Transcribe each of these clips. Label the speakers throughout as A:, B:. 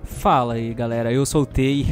A: Fala aí galera, eu soltei.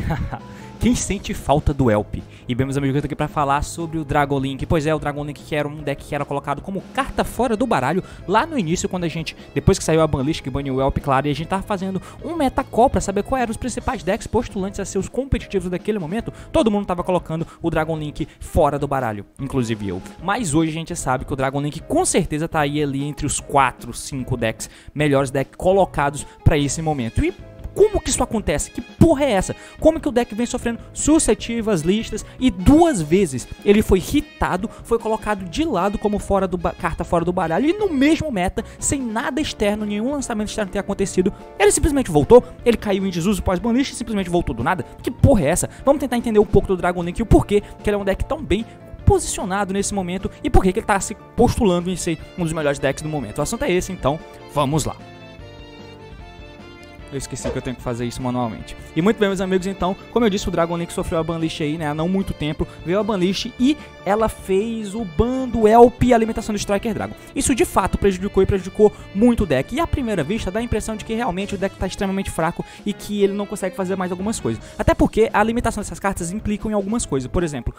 A: Quem sente falta do Elp? E bem, meus amigos, eu tô aqui pra falar sobre o Dragon Link. Pois é, o Dragon Link que era um deck que era colocado como carta fora do baralho lá no início, quando a gente, depois que saiu a banlist que baniu o Elp, claro, e a gente tava fazendo um metacall pra saber quais eram os principais decks postulantes a ser os competitivos daquele momento. Todo mundo tava colocando o Dragon Link fora do baralho, inclusive eu. Mas hoje a gente sabe que o Dragon Link com certeza tá aí ali entre os 4, 5 decks, melhores decks colocados pra esse momento. E como que isso acontece? Que porra é essa? Como que o deck vem sofrendo sucessivas listas e 2 vezes ele foi hitado, foi colocado de lado como carta fora do baralho e no mesmo meta, sem nada externo, nenhum lançamento externo ter acontecido, ele simplesmente voltou, ele caiu em desuso pós-banlist e simplesmente voltou do nada? Que porra é essa? Vamos tentar entender um pouco do Dragon Link e o porquê que ele é um deck tão bem posicionado nesse momento e por que ele tá se postulando em ser um dos melhores decks do momento. O assunto é esse, então vamos lá. Eu esqueci que eu tenho que fazer isso manualmente. E muito bem, meus amigos, então, como eu disse, o Dragon Link sofreu a banlist aí, né, há não muito tempo, veio a banlist e ela fez o ban do Elp e a alimentação do Striker Dragon. Isso de fato prejudicou muito o deck. E à primeira vista dá a impressão de que realmente o deck está extremamente fraco e que ele não consegue fazer mais algumas coisas. Até porque a limitação dessas cartas implicam em algumas coisas. Por exemplo,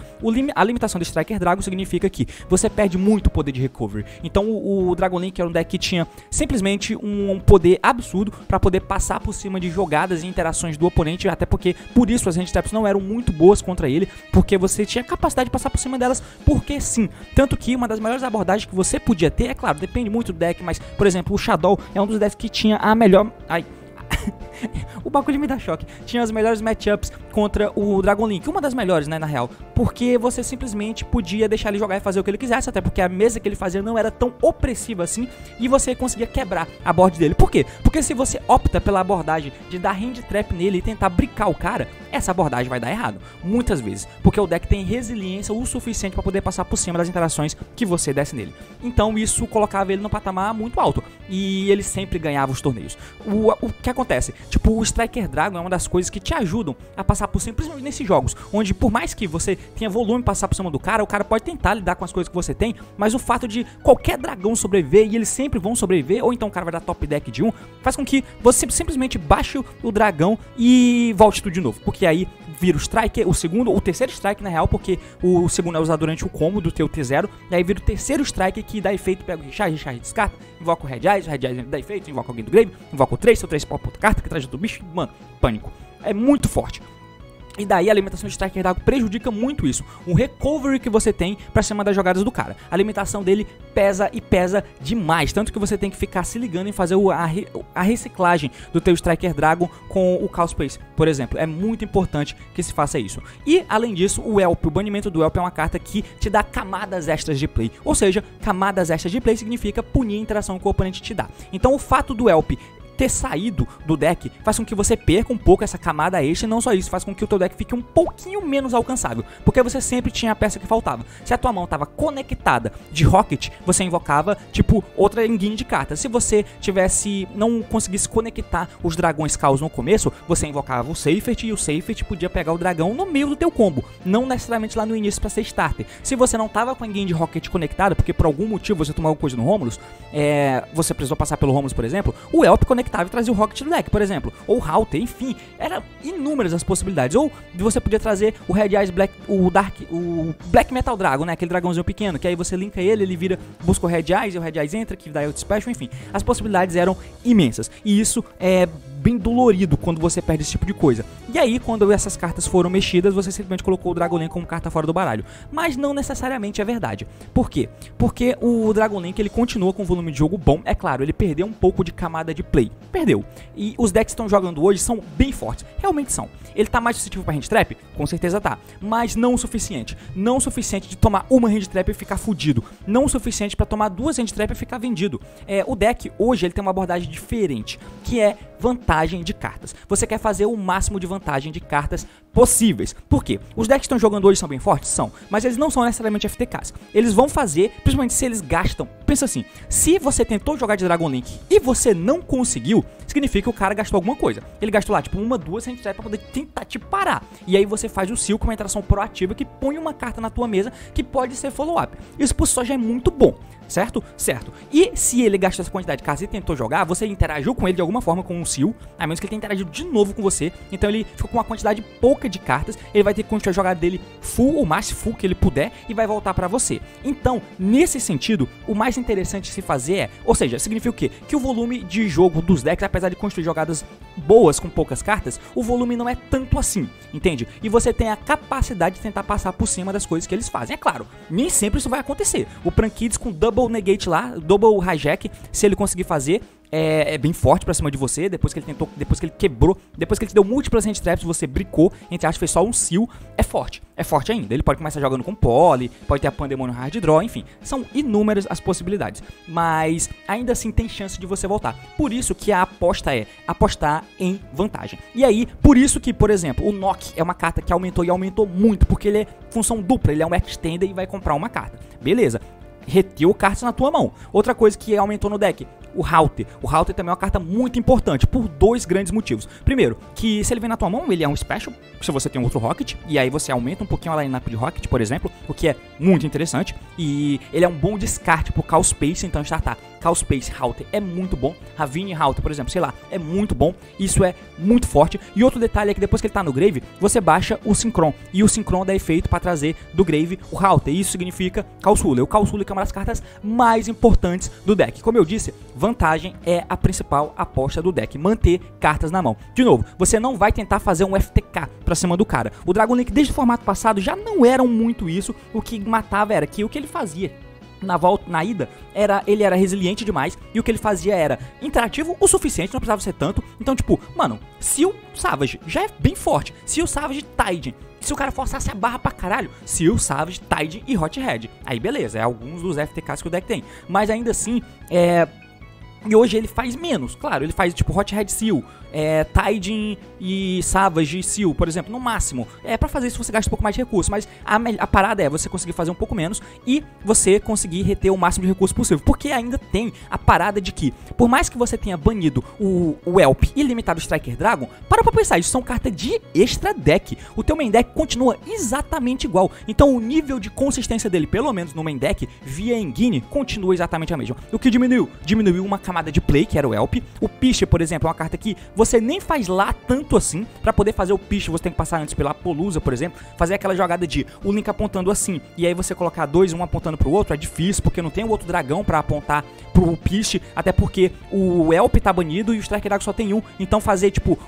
A: a limitação do Striker Dragon significa que você perde muito poder de recovery. Então o Dragon Link era um deck que tinha simplesmente um poder absurdo para poder passar por cima de jogadas e interações do oponente, até porque por isso as handtraps não eram muito boas contra ele, porque você tinha capacidade de passar por cima delas, porque sim. Tanto que uma das melhores abordagens que você podia ter, é claro, depende muito do deck, mas por exemplo, o Shadow é um dos decks que tinha a melhor... O bagulho me dá choque. Tinha as melhores matchups contra o Dragon Link. Uma das melhores, né, na real. Porque você simplesmente podia deixar ele jogar e fazer o que ele quisesse. Até porque a mesa que ele fazia não era tão opressiva assim. E você conseguia quebrar a board dele. Por quê? Porque se você opta pela abordagem de dar hand trap nele e tentar brincar o cara, essa abordagem vai dar errado. Muitas vezes. Porque o deck tem resiliência o suficiente para poder passar por cima das interações que você desse nele. Então isso colocava ele no patamar muito alto. E ele sempre ganhava os torneios. O que acontece? Tipo, o Striker Dragon é uma das coisas que te ajudam a passar por cima, principalmente nesses jogos, onde por mais que você tenha volume pra passar por cima do cara, o cara pode tentar lidar com as coisas que você tem, mas o fato de qualquer dragão sobreviver, e eles sempre vão sobreviver, ou então o cara vai dar top deck de 1, faz com que você simplesmente baixe o dragão e volte tudo de novo, porque aí vira o Striker, o terceiro Strike na real, porque o segundo é usado durante o combo do teu T0, e aí vira o terceiro Strike que dá efeito, pega o Recharge descarta, invoca o Red Eyes dá efeito, invoca alguém do Grave, invoca o 3, seu 3 pop outra carta que traz do bicho, mano, pânico. É muito forte. E daí a alimentação de Striker Dragon prejudica muito isso. O recovery que você tem pra cima das jogadas do cara. A alimentação dele pesa e pesa demais. Tanto que você tem que ficar se ligando em fazer a reciclagem do teu Striker Dragon com o Chaos Space, por exemplo. É muito importante que se faça isso. E além disso, o Elp, o banimento do Elp é uma carta que te dá camadas extras de play. Ou seja, camadas extras de play significa punir a interação que o oponente te dá. Então o fato do Elp ter saído do deck faz com que você perca um pouco essa camada extra, e não só isso, faz com que o teu deck fique um pouquinho menos alcançável, porque você sempre tinha a peça que faltava. Se a tua mão estava conectada de Rocket, você invocava, tipo, outra engine de cartas. Se você não conseguisse conectar os dragões caos no começo, você invocava o Seifert, e o Seifert podia pegar o dragão no meio do teu combo, não necessariamente lá no início para ser starter. Se você não tava com a engine de Rocket conectada, porque por algum motivo você tomou alguma coisa no Romulus, você precisou passar pelo Romulus, por exemplo, o Elp conectava e trazia o Rocket do deck, por exemplo, ou o Halter, enfim, eram inúmeras as possibilidades. Ou você podia trazer o Red Eyes Black, o Black Metal Dragon, né, aquele dragãozinho pequeno, que aí você linka ele vira, busca o Red Eyes, e o Red Eyes entra, que dá outro special, enfim, as possibilidades eram imensas, e isso é bem dolorido quando você perde esse tipo de coisa. E aí, quando essas cartas foram mexidas, você simplesmente colocou o Dragon Link como carta fora do baralho. Mas não necessariamente é verdade. Por quê? Porque o Dragon Link, ele continua com um volume de jogo bom. É claro, ele perdeu um pouco de camada de play. Perdeu. E os decks que estão jogando hoje são bem fortes. Realmente são. Ele tá mais suscetível pra hand trap? Com certeza tá. Mas não o suficiente. Não o suficiente de tomar uma hand trap e ficar fudido. Não o suficiente pra tomar 2 hand trap e ficar vendido. O deck hoje, ele tem uma abordagem diferente, que é vantagem de cartas. Você quer fazer o máximo de vantagem de cartas possíveis. Por quê? Os decks que estão jogando hoje são bem fortes? São, mas eles não são necessariamente FTKs. Eles vão fazer, principalmente se eles gastam. Pensa assim, se você tentou jogar de Dragon Link e você não conseguiu, significa que o cara gastou alguma coisa. Ele gastou lá, tipo, 1, 2 handtraps pra poder tentar te parar. E aí você faz o seal com uma interação proativa que põe uma carta na tua mesa que pode ser follow-up. Isso por si só já é muito bom. Certo? Certo. E se ele gastou essa quantidade de cartas e tentou jogar, você interagiu com ele de alguma forma com um seal, a menos que ele tenha interagido de novo com você. Então ele ficou com uma quantidade pouca de cartas, ele vai ter que continuar a jogada dele full, ou mais full que ele puder, e vai voltar pra você. Então, nesse sentido, o mais interessante de se fazer é, ou seja, significa o quê? Que o volume de jogo dos decks, apesar de construir jogadas boas com poucas cartas, o volume não é tanto assim, entende? E você tem a capacidade de tentar passar por cima das coisas que eles fazem. É claro, nem sempre isso vai acontecer. O Prankids com Double Negate lá, Double Hijack, se ele conseguir fazer, é bem forte pra cima de você, depois que ele tentou, depois que ele quebrou, depois que ele te deu múltiplas handtraps, você bricou, entre aspas, fez só um seal, é forte ainda. Ele pode começar jogando com Poly, pode ter a Pandemonium Hard Draw, enfim, são inúmeras as possibilidades, mas ainda assim tem chance de você voltar. Por isso que a aposta é apostar em vantagem. E aí, por isso que, por exemplo, o Nock é uma carta que aumentou e aumentou muito, porque ele é função dupla, ele é um extender e vai comprar uma carta. Beleza. Reteu cartas na tua mão. Outra coisa que aumentou no deck, o Halter. O Halter também é uma carta muito importante, por dois grandes motivos. Primeiro, que se ele vem na tua mão, ele é um special, se você tem um outro Rocket, e aí você aumenta um pouquinho a lineup de Rocket, por exemplo, o que é muito interessante. E ele é um bom descarte pro Call Space, então startar Call Space Halter é muito bom. Ravine Halter, por exemplo, sei lá, é muito bom. Isso é muito forte. E outro detalhe é que depois que ele tá no Grave, você baixa o Synchron. E o Synchron dá efeito pra trazer do Grave o Halter. Isso significa Causuler. O Causuler que é uma das cartas mais importantes do deck. Como eu disse, vantagem é a principal aposta do deck. Manter cartas na mão. De novo, você não vai tentar fazer um FTK pra cima do cara. O Dragon Link desde o formato passado já não era muito isso. O que matava era que o que ele fazia na ida, ele era resiliente demais, e o que ele fazia era interativo o suficiente, não precisava ser tanto. Então, tipo, mano, se o Savage já é bem forte, se o Savage Tide, se o cara forçasse a barra pra caralho, se o Savage Tide e Hot Head, aí beleza, é alguns dos FTKs que o deck tem, mas ainda assim, e hoje ele faz menos, claro, ele faz tipo Hot Head Seal, Tiding e Savage Seal, por exemplo, no máximo. Pra fazer isso você gasta um pouco mais de recurso, mas a parada é você conseguir fazer um pouco menos e você conseguir reter o máximo de recurso possível, porque ainda tem a parada de que, por mais que você tenha banido o Elp ilimitado Striker Dragon, para pra pensar, isso são cartas de extra deck, o teu main deck continua exatamente igual, então o nível de consistência dele, pelo menos no main deck, via Engine, continua exatamente a mesma. O que diminuiu? Diminuiu uma camada de play, que era o Elp. O Piche, por exemplo, é uma carta que você nem faz lá tanto assim. Pra poder fazer o Piche, você tem que passar antes pela Polusa, por exemplo, fazer aquela jogada de o Link apontando assim, e aí você colocar dois, um apontando pro outro, é difícil, porque não tem o outro dragão pra apontar pro Piche, até porque o Elp tá banido e o Striker Dragon só tem um, então fazer tipo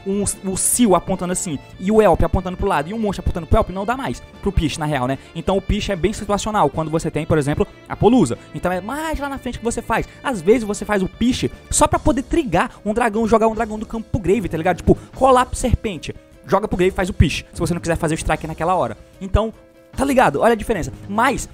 A: o Seal apontando assim, e o Elp apontando pro lado, e um monstro apontando pro Elp, não dá mais pro Piche, na real, né? Então o Piche é bem situacional, quando você tem, por exemplo, a Polusa, então é mais lá na frente que você faz. Às vezes você faz o Piche só pra poder trigar um dragão, jogar um dragão do campo pro Grave, tá ligado? Tipo, Collapse Serpente, joga pro Grave e faz o Piche, se você não quiser fazer o Strike naquela hora. Então, tá ligado? Olha a diferença. Mas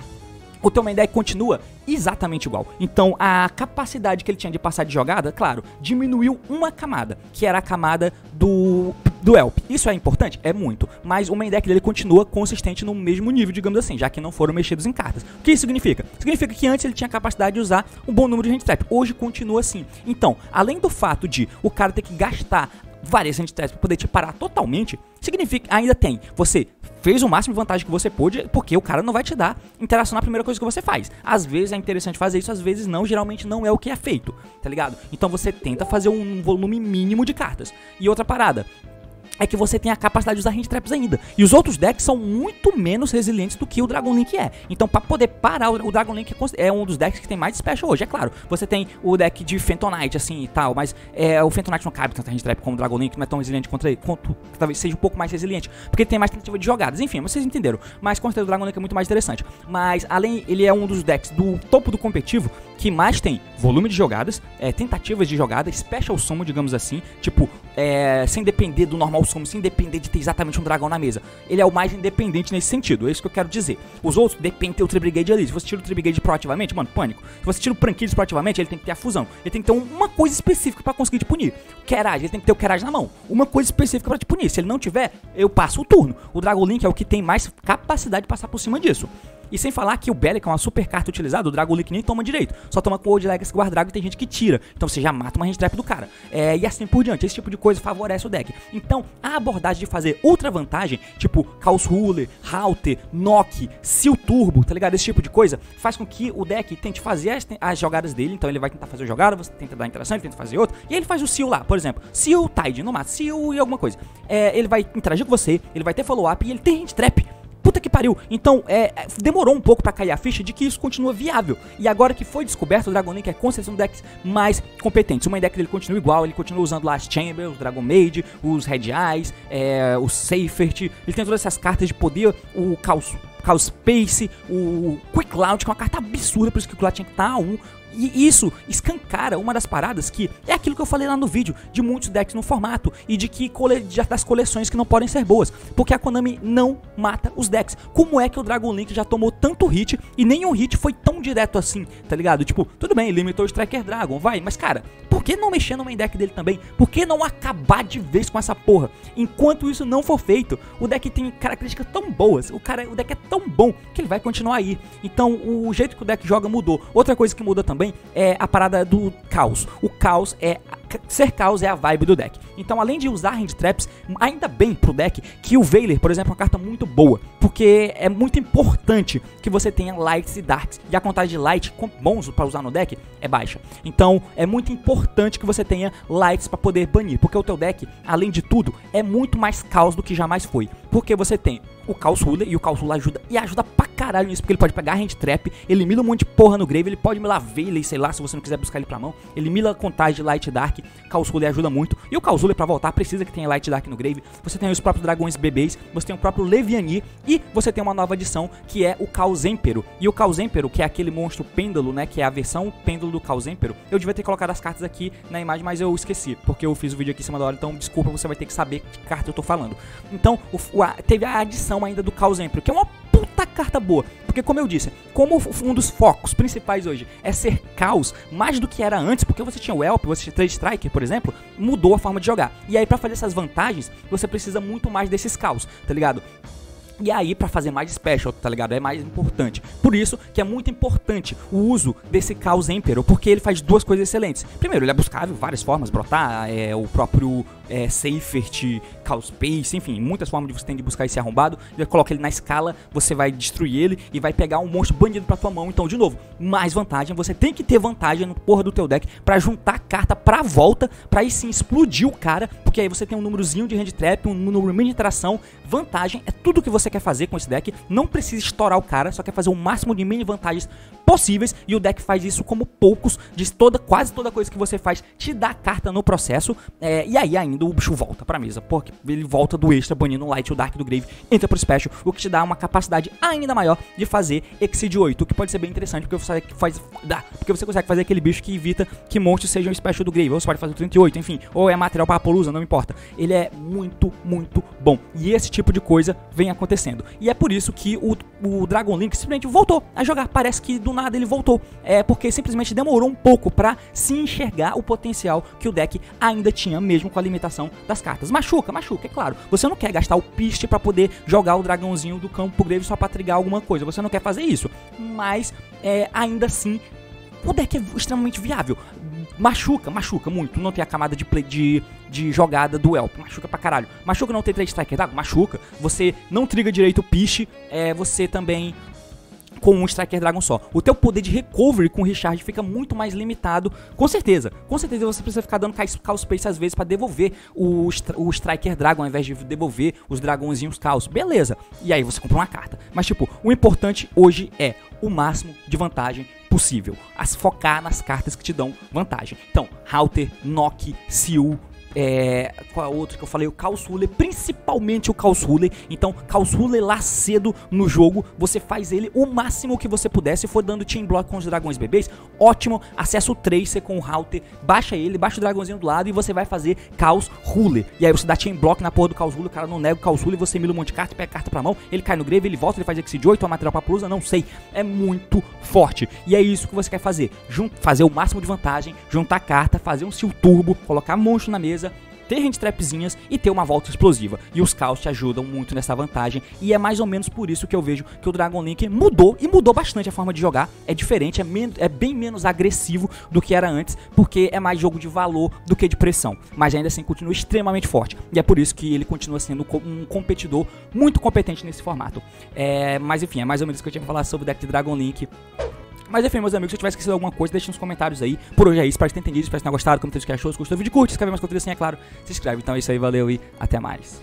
A: o teu main deck continua exatamente igual. Então a capacidade que ele tinha de passar de jogada, claro, diminuiu uma camada, que era a camada do Elp. Isso é importante? É muito. Mas o main deck dele continua consistente no mesmo nível, digamos assim, já que não foram mexidos em cartas. O que isso significa? Significa que antes ele tinha a capacidade de usar um bom número de handtrap. Hoje continua assim. Então, além do fato de o cara ter que gastar várias handtraps para poder te parar totalmente, significa ainda tem, você fez o máximo de vantagem que você pôde, porque o cara não vai te dar interação na primeira coisa que você faz. Às vezes é interessante fazer isso, às vezes não, geralmente não é o que é feito, tá ligado? Então você tenta fazer um volume mínimo de cartas. E outra parada é que você tem a capacidade de usar handtraps ainda. E os outros decks são muito menos resilientes do que o Dragon Link é. Então, pra poder parar, o Dragon Link é um dos decks que tem mais special hoje, é claro. Você tem o deck de Phantomknight, assim, e tal, mas o Phantomknight não cabe tanto handtrap como o Dragon Link, não é tão resiliente quanto talvez seja um pouco mais resiliente, porque tem mais tentativa de jogadas. Enfim, vocês entenderam. Mas com certeza o Dragon Link é muito mais interessante. Mas, ele é um dos decks do topo do competitivo que mais tem volume de jogadas, tentativas de jogada, special summon, digamos assim, tipo, sem depender do normal summon, sem depender de ter exatamente um dragão na mesa. Ele é o mais independente nesse sentido, é isso que eu quero dizer. Os outros dependem de ter o Tri-Brigade ali. Se você tira o Tri-Brigade proativamente, mano, pânico. Se você tira o Prankids proativamente, ele tem que ter a fusão. Ele tem que ter uma coisa específica pra conseguir te punir. Kerage, ele tem que ter o Kerage na mão. Uma coisa específica pra te punir. Se ele não tiver, eu passo o turno. O Dragon Link é o que tem mais capacidade de passar por cima disso. E sem falar que o Bellic é uma super carta utilizada, o Dragon Link nem toma direito. Só toma com o Old Legacy Guard Dragon e tem gente que tira. Então você já mata uma hand trap do cara. E assim por diante. Esse tipo de coisa favorece o deck. Então a abordagem de fazer outra vantagem, tipo Chaos Ruler, Halter, Nock, Seal Turbo, tá ligado? Esse tipo de coisa faz com que o deck tente fazer as jogadas dele. Então ele vai tentar fazer a jogada, você tenta dar interação, ele tenta fazer outra. E aí ele faz o Seal lá, por exemplo. Seal Tide, no mata. Seal e alguma coisa. Ele vai interagir com você, ele vai ter follow-up e ele tem hand trap. Puta que pariu. Então, demorou um pouco pra cair a ficha de que isso continua viável. E agora que foi descoberto, o Dragon Link é com certeza um deck mais competente. O main deck dele continua igual, ele continua usando lá as Chamber, os Dragon Maid, os Red Eyes, o Seifert. Ele tem todas essas cartas de poder, o Chaos Space, o Quick Launch, que é uma carta absurda, por isso que o Quick Launch tinha que estar a 1. E isso escancara uma das paradas que é aquilo que eu falei lá no vídeo, de muitos decks no formato e de que das coleções que não podem ser boas, porque a Konami não mata os decks. Como é que o Dragon Link já tomou tanto hit e nenhum hit foi tão direto assim, tá ligado? Tipo, tudo bem, limitou o Striker Dragon, vai, mas cara, por que não mexer no main deck dele também? Por que não acabar de vez com essa porra? Enquanto isso não for feito, o deck tem características tão boas, o deck é tão bom que ele vai continuar aí. Então o jeito que o deck joga mudou. Outra coisa que muda também é a parada do caos. O caos ser caos é a vibe do deck. Então, além de usar hand traps, ainda bem pro deck que o Veiler, por exemplo, é uma carta muito boa, porque é muito importante que você tenha lights e darks, e a contagem de light bons para usar no deck é baixa. Então, é muito importante que você tenha lights para poder banir, porque o teu deck, além de tudo, é muito mais caos do que jamais foi. Porque você tem o Chaos Ruler, e o Chaos Ruler ajuda pra caralho nisso, porque ele pode pegar hand trap, elimina um monte de porra no grave, ele pode milar Veiler, sei lá, se você não quiser buscar ele pra mão, elimina a contagem de light e dark. Chaos Ruler ajuda muito, e o Chaos Ruler pra voltar precisa que tenha light e dark no grave. Você tem os próprios dragões bebês, você tem o próprio Leviani, e você tem uma nova adição que é o Chaos Emperor. E o Chaos Emperor, que é aquele monstro pêndulo, né, que é a versão pêndulo do Chaos Emperor. Eu devia ter colocado as cartas aqui na imagem, mas eu esqueci, porque eu fiz o vídeo aqui em cima da hora, então desculpa, você vai ter que saber que carta eu tô falando. Então, teve a adição ainda do Chaos Emperor, que é uma puta carta boa, porque como eu disse, como um dos focos principais hoje é ser caos, mais do que era antes, porque você tinha o Elp, você tinha Trade Striker, por exemplo, mudou a forma de jogar. E aí pra fazer essas vantagens, você precisa muito mais desses caos, tá ligado? E aí, pra fazer mais special, tá ligado? É mais importante. Por isso que é muito importante o uso desse Chaos Emperor, porque ele faz duas coisas excelentes. Primeiro, ele é buscável, várias formas, brotar, o próprio Seifert, Chaos Space, enfim, muitas formas de você tem de buscar esse arrombado. Você coloca ele na escala, você vai destruir ele e vai pegar um monstro banido pra tua mão. Então, de novo, mais vantagem. Você tem que ter vantagem no porra do teu deck pra juntar a carta pra volta, pra aí sim explodir o cara, porque aí você tem um númerozinho de hand trap, um número mínimo de interação. Vantagem é tudo que você quer fazer com esse deck. Não precisa estourar o cara, só quer fazer o máximo de mini vantagens possíveis, e o deck faz isso como poucos. Quase toda coisa que você faz te dá carta no processo, e aí ainda o bicho volta pra mesa, porque ele volta do extra, banindo o Light e o Dark do Grave, entra pro Special, o que te dá uma capacidade ainda maior de fazer Exceed 8, o que pode ser bem interessante, porque você consegue fazer aquele bicho que evita que monstros sejam Special do Grave, ou você pode fazer o 38, enfim, ou é material para Apollousa, não importa. Ele é muito, muito bom, e esse tipo de coisa vem acontecendo, e é por isso que o Dragon Link simplesmente voltou a jogar. Parece que do nada ele voltou, porque simplesmente demorou um pouco pra se enxergar o potencial que o deck ainda tinha, mesmo com a limitação das cartas. Machuca, é claro. Você não quer gastar o piste pra poder jogar o dragãozinho do campo pro Grave só pra trigar alguma coisa, você não quer fazer isso, mas ainda assim o deck é extremamente viável. Machuca muito, não tem a camada de jogada do Elp, machuca pra caralho. Machuca não ter 3 Striker Dragon, machuca. Você não triga direito o Piche, você também com um Striker Dragon só. O teu poder de recovery com o Richard fica muito mais limitado, com certeza. Com certeza você precisa ficar dando Chaos Space às vezes pra devolver o Striker Dragon ao invés de devolver os dragãozinhos Chaos. Beleza, e aí você compra uma carta. Mas tipo, o importante hoje é o máximo de vantagem possível, focar nas cartas que te dão vantagem. Então, Halter, Nock, Seal, Qual é o outro que eu falei? O Chaos Ruler, principalmente o Chaos Ruler. Então, Chaos Ruler lá cedo no jogo, você faz ele o máximo que você puder. Se for dando team block com os dragões bebês, ótimo. Acessa o Tracer com o Halter, baixa ele, baixa o dragãozinho do lado e você vai fazer Chaos Ruler. E aí você dá team block na porra do Chaos Ruler, o cara não nega o Chaos Ruler, você mila um monte de carta, pega a carta pra mão, ele cai no grave, ele volta, ele faz Exceed 8, toma material pra plusa, não sei. É muito forte. E é isso que você quer fazer. Fazer o máximo de vantagem, juntar carta, fazer um Seal Turbo, colocar monstro na mesa, ter hand trapzinhas e ter uma volta explosiva. E os Chaos te ajudam muito nessa vantagem. E é mais ou menos por isso que eu vejo que o Dragon Link mudou, e mudou bastante a forma de jogar. É diferente, é bem menos agressivo do que era antes, porque é mais jogo de valor do que de pressão. Mas ainda assim continua extremamente forte. E é por isso que ele continua sendo um competidor muito competente nesse formato. Mas enfim, é mais ou menos isso que eu tinha pra falar sobre o deck de Dragon Link. Mas enfim, meus amigos, se eu tiver esquecido alguma coisa, deixe nos comentários aí. Por hoje é isso, espero que tenham entendido, espero que tenham gostado, comentários que achou, se gostou do vídeo, curte, se inscreve mais conteúdo assim, é claro, se inscreve. Então é isso aí, valeu e até mais.